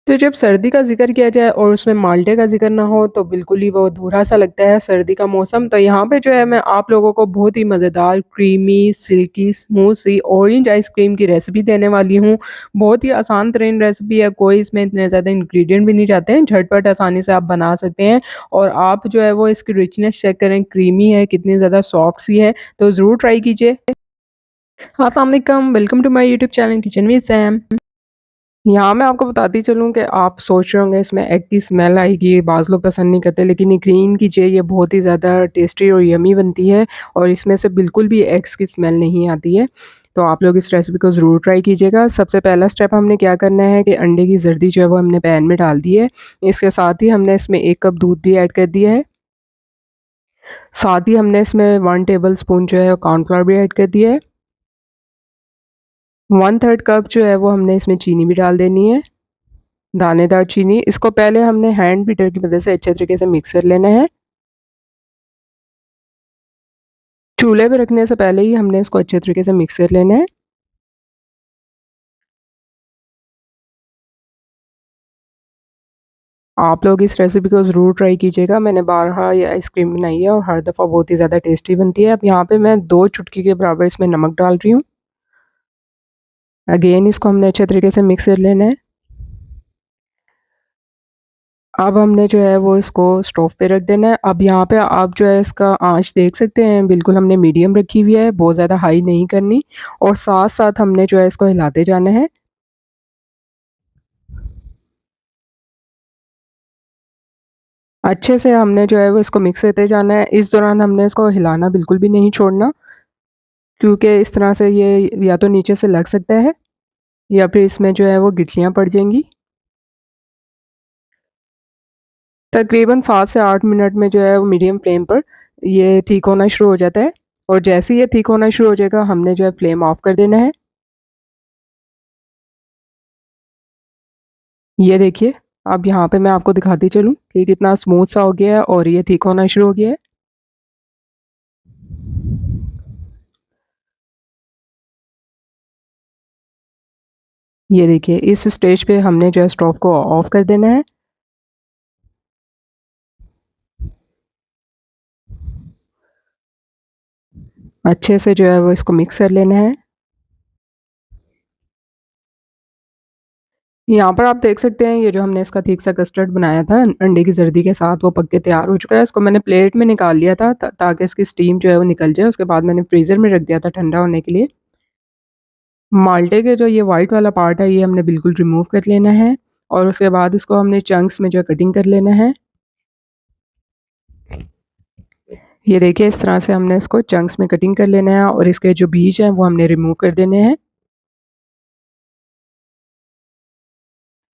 तो जब सर्दी का ज़िक्र किया जाए और उसमें माल्टे का ज़िक्र ना हो तो बिल्कुल ही वो अधूरा-सा लगता है सर्दी का मौसम। तो यहाँ पे जो है मैं आप लोगों को बहुत ही मज़ेदार क्रीमी, सिल्की, स्मूथ सी ऑरेंज आइसक्रीम की रेसिपी देने वाली हूँ। बहुत ही आसान तरीन रेसिपी है, कोई इसमें इतने ज़्यादा इंग्रीडिएंट भी नहीं जाते हैं, झटपट आसानी से आप बना सकते हैं। और आप जो है वो इसकी रिचनेस चेक करें, क्रीमी है, कितनी ज़्यादा सॉफ्ट सी है, तो ज़रूर ट्राई कीजिए। अस्सलाम वालेकुम, welcome to my YouTube channel kitchen with Sam. यहाँ मैं आपको बताती चलूँ कि आप सोच रहे होंगे इसमें एग की स्मेल आएगी, बाज़ लोग पसंद नहीं करते, लेकिन यकीन कीजिए ये बहुत ही ज़्यादा टेस्टी और यम्मी बनती है और इसमें से बिल्कुल भी एग्स की स्मेल नहीं आती है। तो आप लोग इस रेसिपी को ज़रूर ट्राई कीजिएगा। सबसे पहला स्टेप हमने क्या करना है कि अंडे की ज़र्दी जो है वो हमने पैन में डाल दी है। इसके साथ ही हमने इसमें 1 कप दूध भी ऐड कर दिया है। साथ ही हमने इसमें 1 टेबल स्पून जो है कॉर्नफ्लोर भी ऐड कर दिया है। 1/3 कप जो है वो हमने इसमें चीनी भी डाल देनी है। दानेदार चीनी, इसको पहले हमने हैंड बीटर की मदद से अच्छे तरीके से मिक्स कर लेना है। चूल्हे पे रखने से पहले ही हमने इसको अच्छे तरीके से मिक्स कर लेना है। आप लोग इस रेसिपी को ज़रूर ट्राई कीजिएगा। मैंने बारहा ये आइसक्रीम बनाई है और हर दफ़ा बहुत ही ज़्यादा टेस्टी बनती है। अब यहाँ पे मैं 2 चुटकी के बराबर इसमें नमक डाल रही हूँ। अगेन इसको हमने अच्छे तरीके से मिक्स कर लेना है। अब हमने जो है वो इसको स्टोव पे रख देना है। अब यहाँ पे आप जो है इसका आँच देख सकते हैं, बिल्कुल हमने मीडियम रखी हुई है, बहुत ज़्यादा हाई नहीं करनी और साथ-साथ हमने जो है इसको हिलाते जाना है। अच्छे से हमने जो है वो इसको मिक्स करते जाना है। इस दौरान हमने इसको हिलाना बिल्कुल भी नहीं छोड़ना, क्योंकि इस तरह से ये या तो नीचे से लग सकता है या फिर इसमें जो है वो गिठलियाँ पड़ जाएँगी। तकरीबन 7 से 8 मिनट में जो है वो मीडियम फ्लेम पर ये ठीक होना शुरू हो जाता है और जैसे ही ये ठीक होना शुरू हो जाएगा, हमने जो है फ्लेम ऑफ कर देना है। ये देखिए, अब यहाँ पे मैं आपको दिखाती चलूँ कि कितना स्मूथ सा हो गया है और ये ठीक होना शुरू हो गया है। ये देखिए, इस स्टेज पे हमने जो है स्टोव को ऑफ कर देना है। अच्छे से जो है वो इसको मिक्स कर लेना है। यहाँ पर आप देख सकते हैं ये जो हमने इसका थिक सा कस्टर्ड बनाया था अंडे की ज़र्दी के साथ, वो पक के तैयार हो चुका है। इसको मैंने प्लेट में निकाल लिया था ताकि इसकी स्टीम जो है वो निकल जाए। उसके बाद मैंने फ्रीज़र में रख दिया था ठंडा होने के लिए। माल्टे के जो ये व्हाइट वाला पार्ट है ये हमने बिल्कुल रिमूव कर लेना है और उसके बाद इसको हमने चंक्स में जो है कटिंग कर लेना है। ये देखिए इस तरह से हमने इसको चंक्स में कटिंग कर लेना है और इसके जो बीज हैं वो हमने रिमूव कर देने हैं।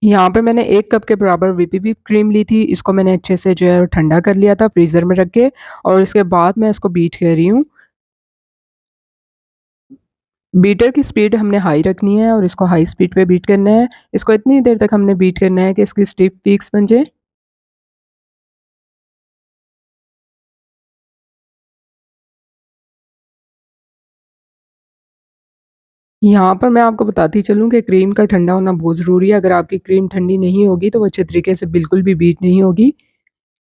यहाँ पे मैंने 1 कप के बराबर व्हिप क्रीम ली थी। इसको मैंने अच्छे से जो है ठंडा कर लिया था फ्रीज़र में रख के और इसके बाद मैं इसको बीट कर रही हूँ। बीटर की स्पीड हमने हाई रखनी है और इसको हाई स्पीड पे बीट करना है। इसको इतनी देर तक हमने बीट करना है कि इसकी स्टिफ पीक्स बन जाए। यहाँ पर मैं आपको बताती चलूँ कि क्रीम का ठंडा होना बहुत ज़रूरी है। अगर आपकी क्रीम ठंडी नहीं होगी तो वो अच्छे तरीके से बिल्कुल भी बीट नहीं होगी।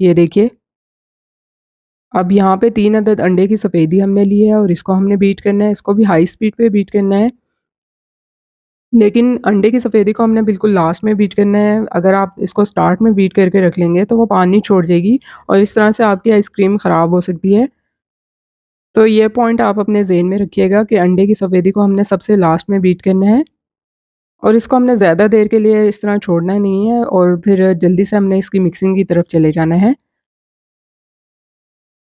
ये देखिए, अब यहाँ पे 3 अदद अंडे की सफ़ेदी हमने ली है और इसको हमने बीट करना है। इसको भी हाई स्पीड पे बीट करना है। लेकिन अंडे की सफ़ेदी को हमने बिल्कुल लास्ट में बीट करना है। अगर आप इसको स्टार्ट में बीट करके रख लेंगे तो वो पानी छोड़ जाएगी और इस तरह से आपकी आइसक्रीम ख़राब हो सकती है। तो ये पॉइंट आप अपने ज़हन में रखिएगा कि अंडे की सफ़ेदी को हमने सबसे लास्ट में बीट करना है और इसको हमने ज़्यादा देर के लिए इस तरह छोड़ना नहीं है और फिर जल्दी से हमने इसकी मिक्सिंग की तरफ चले जाना है।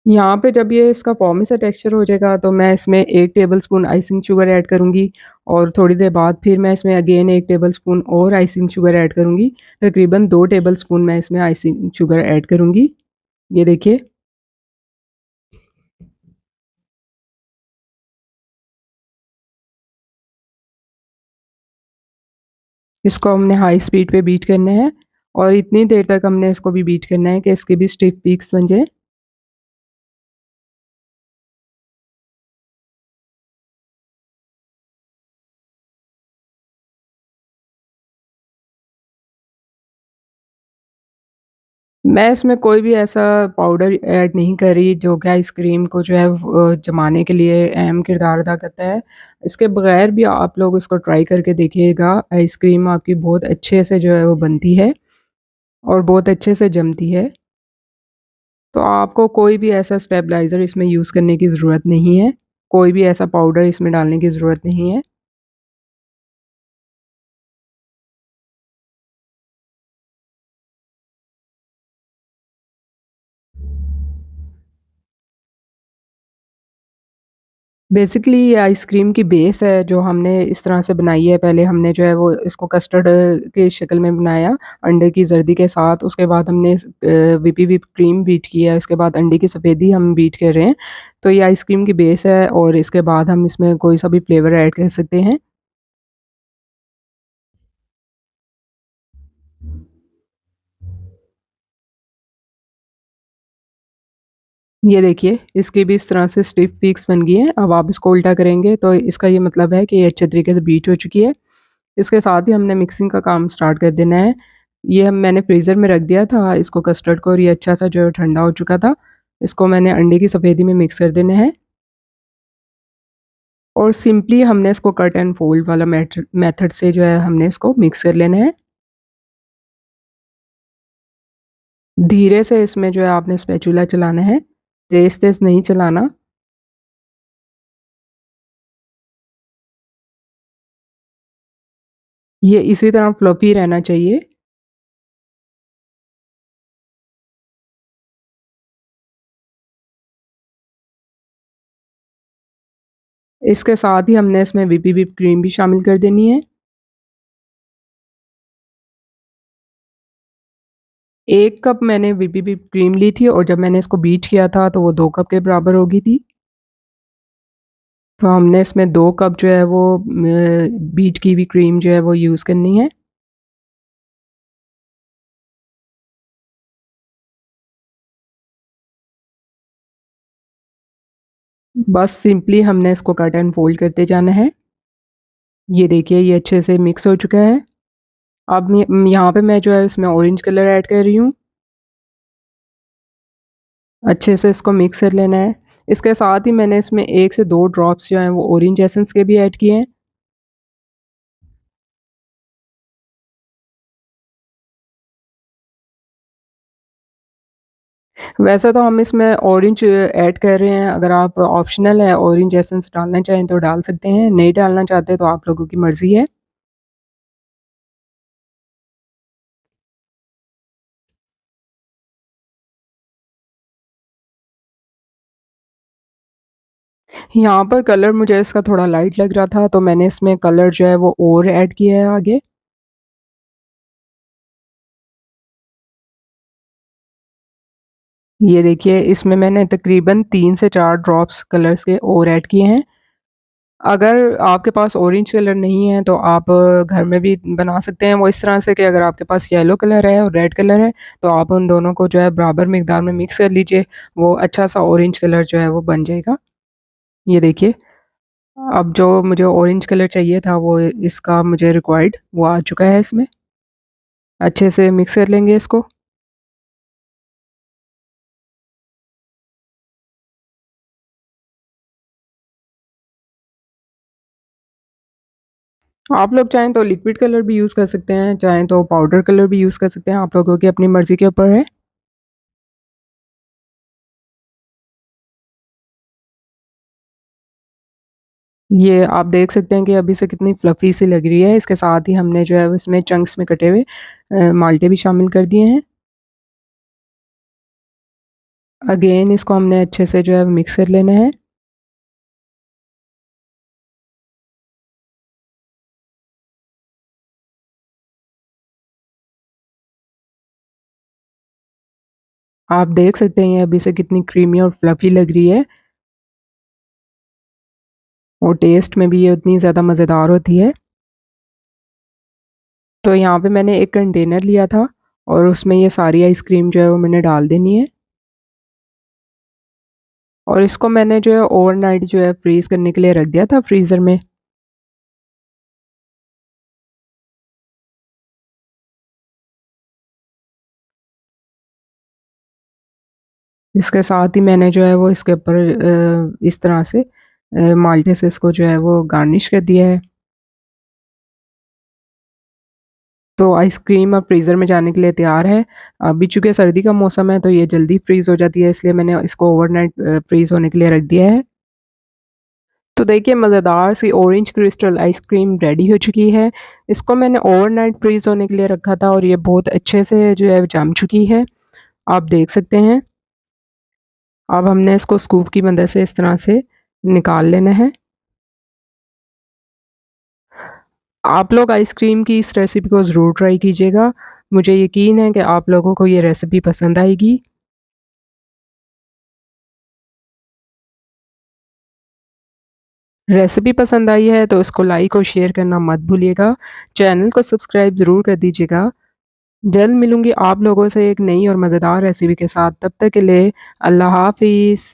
यहाँ पे जब ये इसका फ़ॉर्मी सा टेक्सचर हो जाएगा तो मैं इसमें 1 टेबलस्पून आइसिंग शुगर ऐड करूँगी और थोड़ी देर बाद फिर मैं इसमें अगेन 1 टेबलस्पून और आइसिंग शुगर ऐड करूँगी। तकरीबन 2 टेबलस्पून मैं इसमें आइसिंग शुगर ऐड करूँगी। ये देखिए, इसको हमने हाई स्पीड पे बीट करना है और इतनी देर तक हमने इसको भी बीट करना है कि इसके भी स्टिफ पीक्स बन जाए। मैं इसमें कोई भी ऐसा पाउडर ऐड नहीं कर रही जो कि आइसक्रीम को जो है जमाने के लिए अहम किरदार अदा करता है। इसके बगैर भी आप लोग इसको ट्राई करके देखिएगा, आइसक्रीम आपकी बहुत अच्छे से जो है वो बनती है और बहुत अच्छे से जमती है। तो आपको कोई भी ऐसा स्टेबलाइज़र इसमें यूज़ करने की ज़रूरत नहीं है, कोई भी ऐसा पाउडर इसमें डालने की ज़रूरत नहीं है। बेसिकली ये आइसक्रीम की बेस है जो हमने इस तरह से बनाई है। पहले हमने जो है वो इसको कस्टर्ड की शक्ल में बनाया अंडे की ज़र्दी के साथ। उसके बाद हमने व्हिपी व्हिप क्रीम बीट किया है, उसके बाद अंडे की सफ़ेदी हम बीट कर रहे हैं। तो ये आइसक्रीम की बेस है और इसके बाद हम इसमें कोई सा भी फ्लेवर ऐड कर सकते हैं। ये देखिए, इसकी भी इस तरह से स्टिफ पीक्स बन गई हैं। अब आप इसको उल्टा करेंगे तो इसका ये मतलब है कि ये अच्छे तरीके से बीट हो चुकी है। इसके साथ ही हमने मिक्सिंग का काम स्टार्ट कर देना है। ये मैंने फ्रीज़र में रख दिया था इसको कस्टर्ड को और ये अच्छा-सा जो है ठंडा हो चुका था। इसको मैंने अंडे की सफ़ेदी में मिक्स कर देना है और सिंपली हमने इसको कट एंड फ़ोल्ड वाला मेथड से जो है हमने इसको मिक्स कर लेना है। धीरे से इसमें जो है आपने स्पैचुला चलाना है, तेज़-तेज़ नहीं चलाना। ये इसी तरह फ्लफ़ी रहना चाहिए। इसके साथ ही हमने इसमें व्हिपी व्हिप क्रीम भी शामिल कर देनी है। 1 कप मैंने व्हिपी व्हिप क्रीम ली थी और जब मैंने इसको बीट किया था तो वो 2 कप के बराबर हो गई थी। तो हमने इसमें 2 कप जो है वो बीट की हुई क्रीम जो है वो यूज़ करनी है। बस सिंपली हमने इसको कट एंड फ़ोल्ड करते जाना है। ये देखिए ये अच्छे से मिक्स हो चुका है। अब यहाँ पे मैं जो है इसमें ऑरेंज कलर ऐड कर रही हूँ। अच्छे से इसको मिक्स कर लेना है। इसके साथ ही मैंने इसमें 1 से 2 ड्रॉप्स जो हैं वो ऑरेंज एसेंस के भी ऐड किए हैं। वैसे तो हम इसमें ऑरेंज ऐड कर रहे हैं, अगर आप ऑप्शनल है ऑरेंज एसेंस डालना चाहें तो डाल सकते हैं, नहीं डालना चाहते तो आप लोगों की मर्ज़ी है। यहाँ पर कलर मुझे इसका थोड़ा लाइट लग रहा था तो मैंने इसमें कलर जो है वो और ऐड किया है आगे। ये देखिए इसमें मैंने तकरीबन 3 से 4 ड्रॉप्स कलर्स के और ऐड किए हैं। अगर आपके पास ऑरेंज कलर नहीं है तो आप घर में भी बना सकते हैं वो इस तरह से कि अगर आपके पास येलो कलर है और रेड कलर है तो आप उन दोनों को जो है बराबर मिकदार में मिक्स कर लीजिए, वो अच्छा-सा ऑरेंज कलर जो है वो बन जाएगा। ये देखिए, अब जो मुझे ऑरेंज कलर चाहिए था वो इसका मुझे रिक्वायर्ड वो आ चुका है इसमें। अच्छे से मिक्स कर लेंगे इसको। आप लोग चाहें तो लिक्विड कलर भी यूज़ कर सकते हैं, चाहें तो पाउडर कलर भी यूज़ कर सकते हैं, आप लोगों की अपनी मर्ज़ी के ऊपर है। ये आप देख सकते हैं कि अभी से कितनी फ्लफ़ी सी लग रही है, इसके साथ ही हमने जो है वो इसमें चंक्स में कटे हुए माल्टे भी शामिल कर दिए हैं। अगेन इसको हमने अच्छे से जो है मिक्स कर लेना है। आप देख सकते हैं ये अभी से कितनी क्रीमी और फ्लफ़ी लग रही है और टेस्ट में भी ये उतनी ज़्यादा मज़ेदार होती है। तो यहाँ पे मैंने एक कंटेनर लिया था और उसमें ये सारी आइसक्रीम जो है वो मैंने डाल देनी है और इसको मैंने जो है ओवरनाइट जो है फ्रीज़ करने के लिए रख दिया था फ्रीज़र में। इसके साथ ही मैंने जो है वो इसके ऊपर इस तरह से माल्टे से इसको जो है वो गार्निश कर दिया है। तो आइसक्रीम अब फ्रीज़र में जाने के लिए तैयार है। अभी चूँकि सर्दी का मौसम है तो ये जल्दी फ्रीज़ हो जाती है, इसलिए मैंने इसको ओवरनाइट फ्रीज़ होने के लिए रख दिया है। तो देखिए मज़ेदार सी ऑरेंज क्रिस्टल आइसक्रीम रेडी हो चुकी है। इसको मैंने ओवरनाइट फ्रीज़ होने के लिए रखा था और ये बहुत अच्छे से जो है जम चुकी है। आप देख सकते हैं। अब हमने इसको स्कूप की मदद से इस तरह से निकाल लेना है। आप लोग आइसक्रीम की इस रेसिपी को ज़रूर ट्राई कीजिएगा। मुझे यकीन है कि आप लोगों को ये रेसिपी पसंद आएगी। रेसिपी पसंद आई है तो इसको लाइक और शेयर करना मत भूलिएगा। चैनल को सब्सक्राइब ज़रूर कर दीजिएगा। जल्द मिलूँगी आप लोगों से एक नई और मज़ेदार रेसिपी के साथ। तब तक के लिए अल्लाह हाफ़िज़।